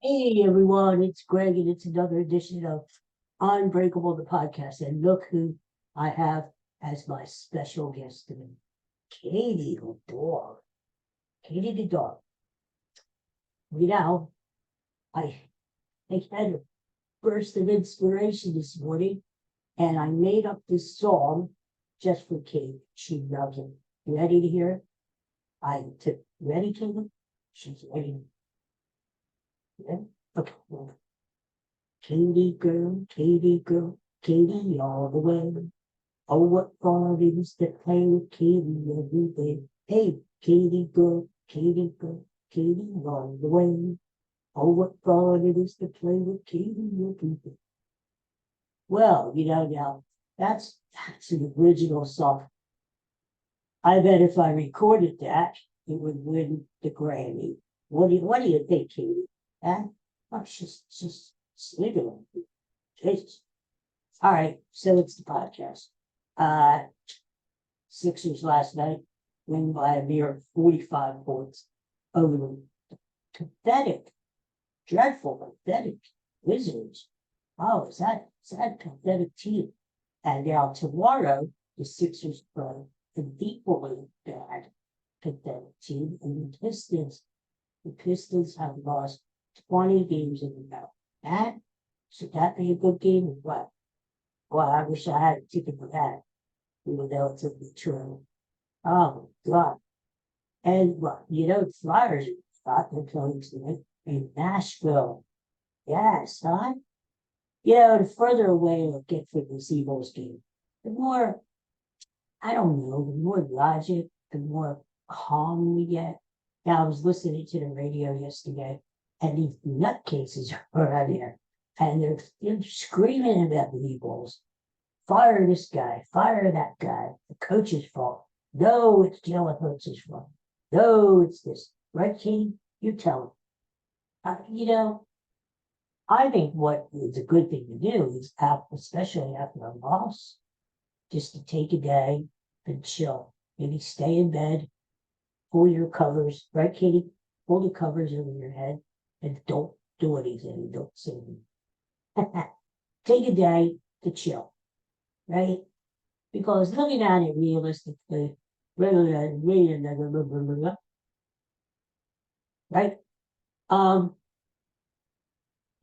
Hey everyone, it's Greg, and it's another edition of Unbreakable, the podcast. And look who I have as my special guest today, Katie the dog. Katie the dog. You know, I, I had a burst of inspiration this morning, and I made up this song just for Katie. She loves it. You ready to hear it? Ready, Katie? She's ready. Yeah? Okay. Katie girl, Katie all the way. Oh, what fun it is to play with Katie every day. Hey, Katie girl, Katie all the way. Oh, what fun it is to play with Katie every day. Well, now that's an original song. I bet if I recorded that, it would win the Grammy. What do you think, Katie? Huh? Oh, she's sleeping. Jesus. All right, so it's the podcast. Uh, Sixers last night win by a mere 45 points over the pathetic, dreadful, pathetic Wizards. Oh, is that a pathetic team? And now tomorrow, the Sixers play an equally bad, pathetic team, and the Pistons have lost 20 games in a row. That should that be a good game or what? Well, I wish I had a ticket for that. Even though it's true. Oh God. And the Flyers got their playing tonight in Nashville. Yes, huh? The further away I get from this Eagles game, the more, I don't know, the more logic, the more calm we get. Now, I was listening to the radio yesterday, and these nutcases are out there, and they're screaming about the Eagles. Fire this guy, fire that guy. The coach's fault. No, it's Jalen Hurts' fault. No, it's this. Right, King? You tell him. I think what is a good thing to do is, especially after a loss, just to take a day and chill. Maybe stay in bed, pull your covers, right, Katie? Pull the covers over your head and don't do anything. Don't say anything. Take a day to chill, right? Because looking at it realistically, rather than reading right? Um,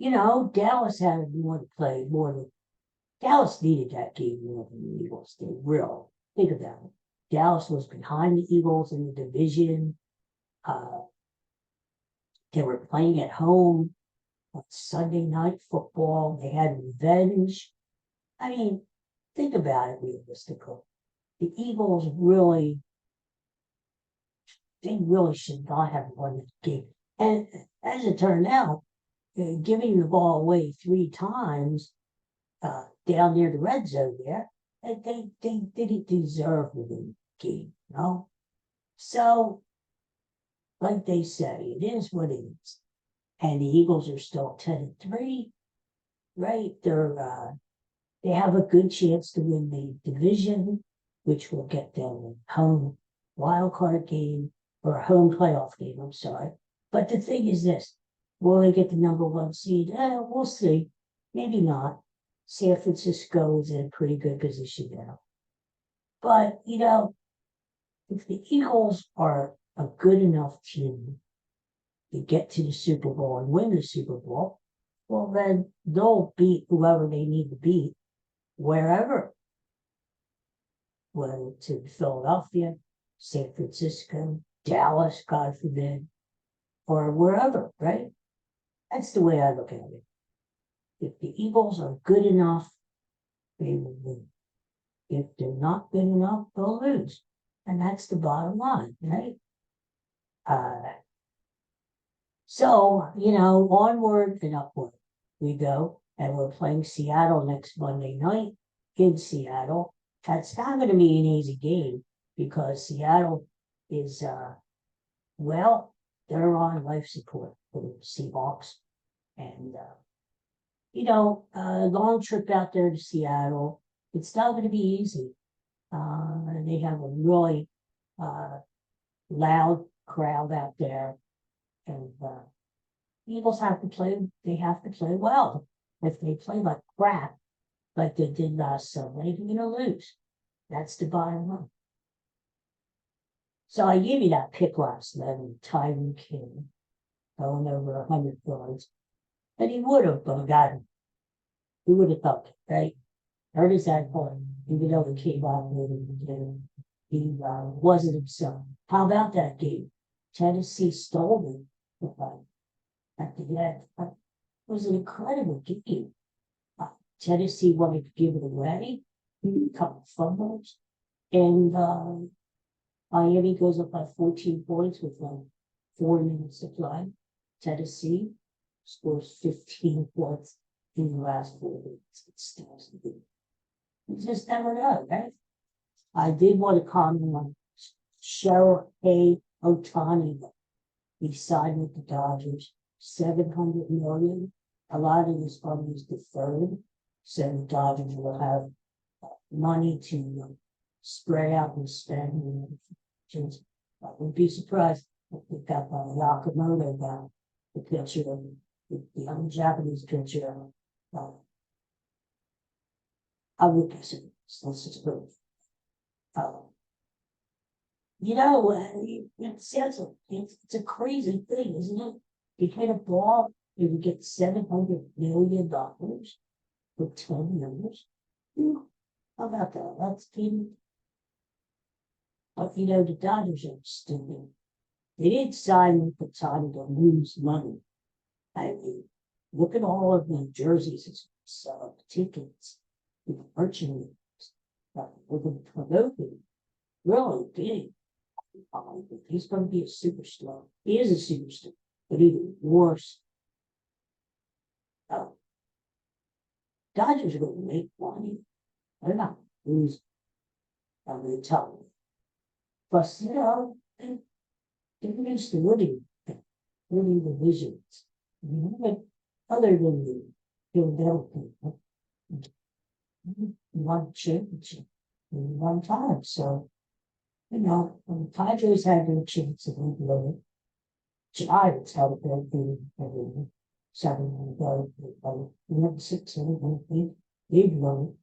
Dallas had more to play, more than Dallas needed that game more than the Eagles did. Real. Think about it. Dallas was behind the Eagles in the division. Uh, they were playing at home on Sunday night football. They had revenge. I mean, think about it realistically. The Eagles they really should not have won the game. And as it turned out, giving the ball away 3 times down near the red zone there, they didn't deserve to win the game. So, like they say, it is what it is. And the Eagles are still 10-3, right? They have a good chance to win the division, which will get them a home wild card game or a home playoff game. I'm sorry. But the thing is this, will they get the number 1 seed? We'll see. Maybe not. San Francisco is in a pretty good position now. But, if the Eagles are a good enough team to get to the Super Bowl and win the Super Bowl, well, then they'll beat whoever they need to beat wherever, whether it's in Philadelphia, San Francisco, Dallas, God forbid, or wherever, right? That's the way I look at it. If the Eagles are good enough, they will win. If they're not good enough, they'll lose. And that's the bottom line, right? So, onward and upward we go. And we're playing Seattle next Monday night in Seattle. That's not going to be an easy game because Seattle is, they're on life support for the Seahawks. And, long trip out there to Seattle. It's not going to be easy. They have a really loud crowd out there. And Eagles have to play, they have to play well. If they play like crap, like they did last Sunday, they're gonna lose. That's the bottom line. So I gave you that pick last night with Tyreek King going over 100 yards. And he would have, but he got him. Who would have thought, right? Hurt his ankle, even though he came out with him. He wasn't himself. How about that game? Tennessee stole it at the end. It was an incredible game. Tennessee wanted to give it away, a couple of fumbles, and Miami goes up by 14 points with like 4 minutes to play. Tennessee scores 15 points in the last 4 minutes. It stinks. You just never know, right? I did want to comment on Shohei Ohtani. He signed with the Dodgers, 700 million. A lot of this money is deferred, so the Dodgers will have money to spread out and spend. I wouldn't be surprised if we got Yakamoto down, the pitcher, the young Japanese pitcher. I would be surprised. Let's just go. You know, it's a crazy thing, isn't it? You hit a ball, you would get $700 million for 10 years. How about that? That's been. But you know, the Dodgers are stupid. They didn't sign with the time to lose money. I mean, look at all of the jerseys and tickets, the merchandise with the promoting. Really big. He's going to be a superstar. He is a superstar, but even worse. Dodgers are going to make money. They're not losing. I'm going to tell you. Plus, you know, they're used to winning divisions. But other than the Philadelphia, won championship one time. So, you know, when the Padres had their chance of winning, Giants had a bad game every 7 ago. We had 6 8 they've won.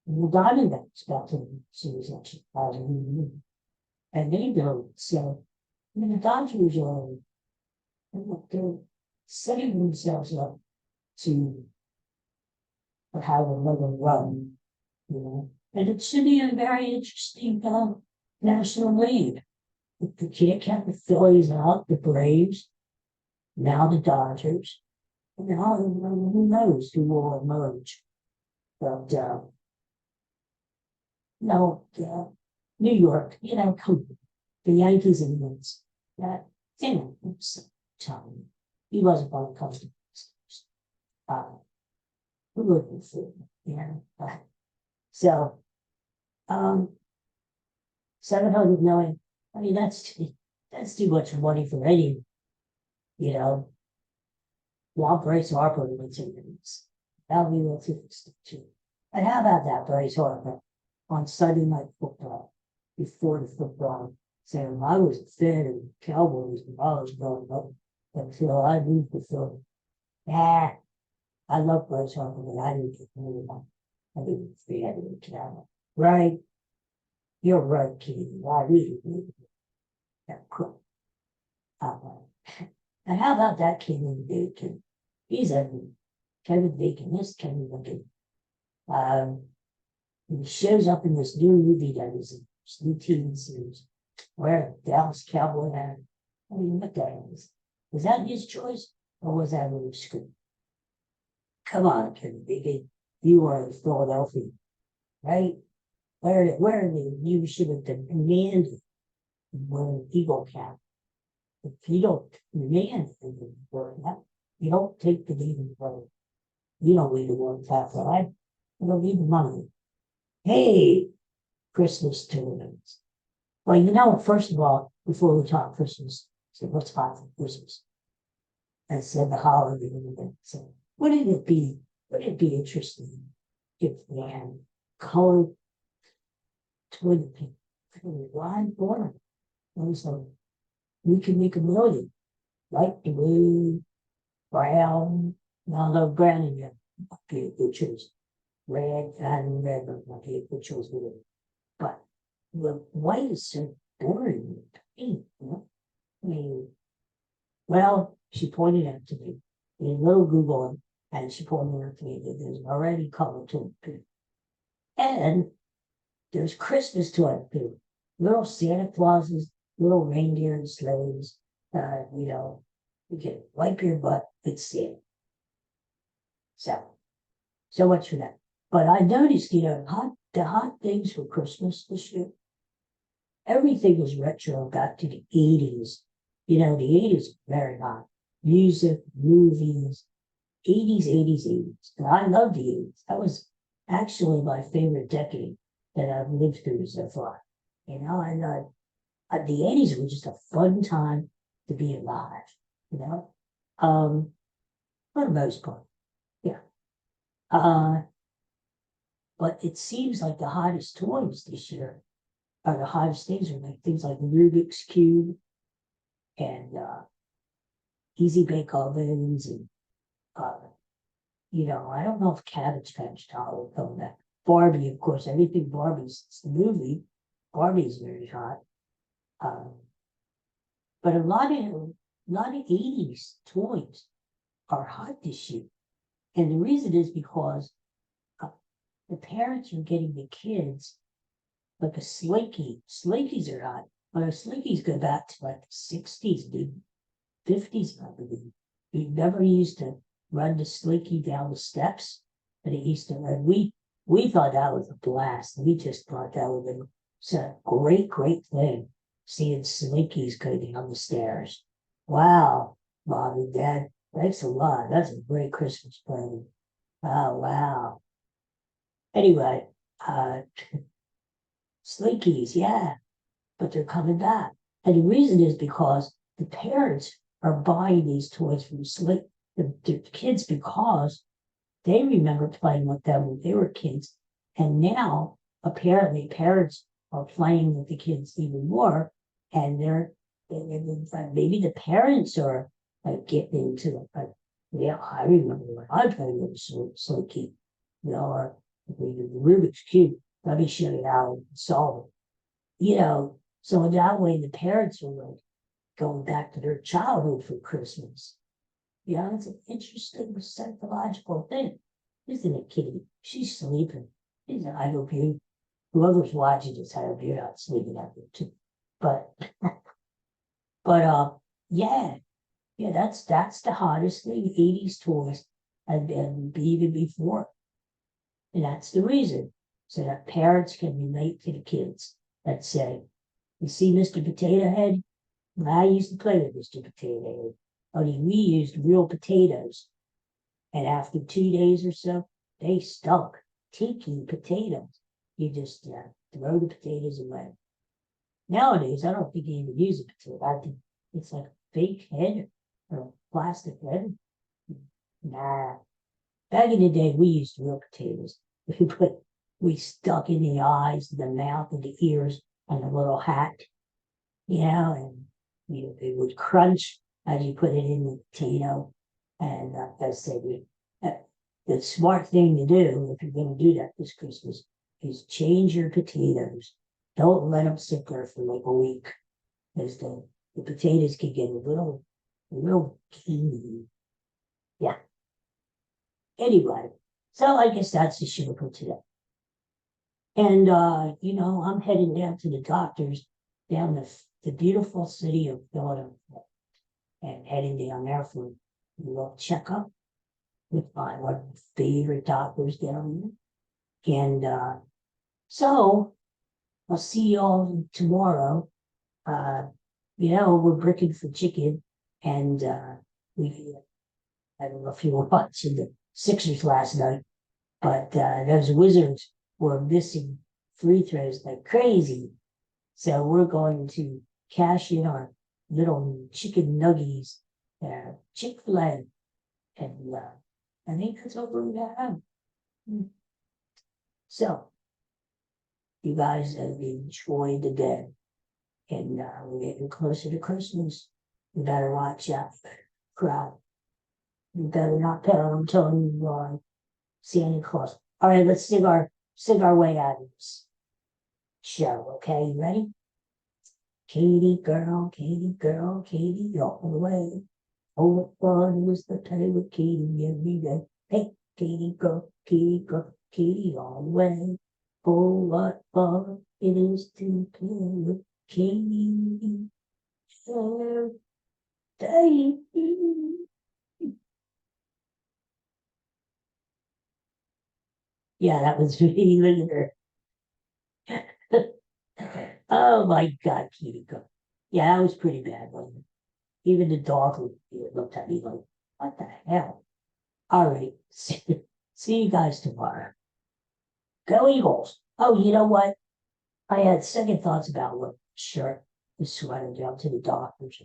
And the Diamondbacks got to the series actually, and they don't. So, I mean, the Dodgers are they're setting themselves up to have another run, you know. And it should be a very interesting National League. If the can't count the Phillies out, the Braves, now the Dodgers, and now who knows who will emerge. But no, New York, you know, the Yankees and Mets, that, you know, time. He wasn't going to come to this. We're looking for, you know. So, 700 million. I mean, that's too much money for any, you know. While Bryce Harper wins it, that'll be what's interesting too. And how about that, Bryce Harper, on Sunday Night Football, before the football, saying I was a fan of the Cowboys when I was growing up until I moved to Philly. Yeah, I love Bryce Harper, but I didn't get moved on. I didn't fan of the Cowboys. Right? You're right, Katie. I really did. Yeah, cool. And how about that Kevin Bacon? He's a Kevin Bacon. This Kevin Bacon. He shows up in this new movie that is this new TV series where Dallas Cowboy had. I mean, what that is. Was that his choice or was that really script? Come on, Kevin Bacon. You are in Philadelphia, right? Where you should have demanded wearing an Eagle cap. If you don't demand wearing that, you don't take the lead in the road. You don't lead the one cap, right? You don't need the money. Hey, Christmas tournaments. Well, you know, first of all, before we talk Christmas, so what's hot for Christmas? I said the holiday event. So wouldn't it be interesting if we had colored toilet paper? Why born? And so we can make a million, like blue, brown, no, no, brown and yellow. Okay, which is red and red, okay, which was good. But the white is so boring to paint, you know? I mean, well, she pointed out to me, in a little Googling, and she pointed out to me that there's already color to it. And there's Christmas toilet paper, little Santa Clauses, little reindeer and sleighs. You can wipe your butt with Santa. So much for that. But I noticed, the hot things for Christmas this year, everything was retro back to the 80s. The 80s were very hot. Music, movies, 80s, 80s, 80s. And I love the 80s. That was actually my favorite decade that I've lived through so far. The 80s were just a fun time to be alive, you know, um, for the most part. Yeah. Uh, but it seems like the hottest toys this year are the hottest things are like things like Rubik's Cube and easy bake ovens and uh, I don't know if Cabbage Patch Doll will come back. Barbie, of course, everything Barbie's it's the movie. Barbie's very hot. Um, but a lot of 80s toys are hot this year. And the reason is because uh, the parents are getting the kids like a slinky. Slinkies are hot. But slinkies go back to like the 60s, dude. 50s, I believe. We never used to run the slinky down the steps, but it used to run. We thought that was a blast. We just thought that would be a great, great thing, seeing slinkies go down the stairs. Wow, mom and dad, thanks a lot. That's a great Christmas present. Oh, wow. Anyway, uh, slinkies, yeah, but they're coming back. And the reason is because the parents are buying these toys from the kids because they remember playing with them when they were kids. And now apparently parents are playing with the kids even more. And maybe the parents are getting into it. But yeah, I remember when I played with a Slinky, or the Rubik's Cube. Let me show you how to solve it. So that way the parents are like going back to their childhood for Christmas. Yeah, it's an interesting psychological thing, isn't it, Kitty? She's sleeping. I hope whoever's watching this, I hope you're not sleeping out there too. But, but yeah, yeah, that's the hottest thing. 80s toys and even before, and that's the reason, so that parents can relate to the kids that say, "You see, Mr. Potato Head? I used to play with Mr. Potato Head. Only we used real potatoes. And after 2 days or so, they stunk. Tiki potatoes. You just throw the potatoes away. Nowadays, I don't think you even use a potato. I think it's like a fake head or a plastic head. Nah. Back in the day, we used real potatoes. We stuck in the eyes, the mouth, and the ears, and a little hat, and it would crunch as you put it in the potato. And as I said, the smart thing to do if you're going to do that this Christmas is change your potatoes. Don't let them sit there for like a week, because the potatoes can get a little kingy. Yeah. Anyway, so I guess that's the show for today. And I'm heading down to the doctor's down the beautiful city of Philadelphia, and heading down there for a little checkup with one of my favorite doctors down there. And so I'll see you all tomorrow. We're bricking for chicken, and we I don't know if you were watching the Sixers last night, but those Wizards were missing free throws like crazy. So we're going to cash in our little chicken nuggies, Chick-fil-A, and I think that's all we're gonna have. So you guys enjoy the day, and we're getting closer to Christmas. You better watch out, crowd. You better not tell. I'm telling you, Santa Claus. All right, let's sing our way out of this show. Okay, you ready? Katie girl, Katie girl, Katie all the way. Oh, what fun it was to play with Katie every day. Hey, Katie girl, Katie all the way. Oh, what fun it is to play with Katie every day. Yeah, that was really linear. Oh my God, Katie girl. Yeah, that was pretty bad, wasn't it? Even the dog looked at me like, what the hell? All right. See you guys tomorrow. Go Eagles. Oh, you know what? I had second thoughts about what shirt is sweater down to the doctors.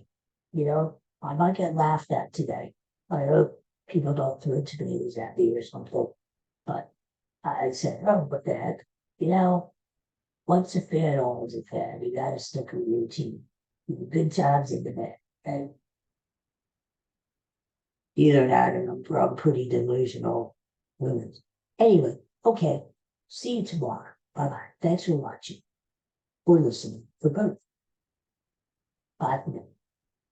You know, I might get laughed at today. I hope people don't throw tomatoes at me or something. But I said, oh, what the heck? You know, once a fan, always a fan. You got to stick with your team. In the good times and the bad. And either that or I'm pretty delusional women. Anyway, okay. See you tomorrow. Bye bye. Thanks for watching or listening for both. Bye for now.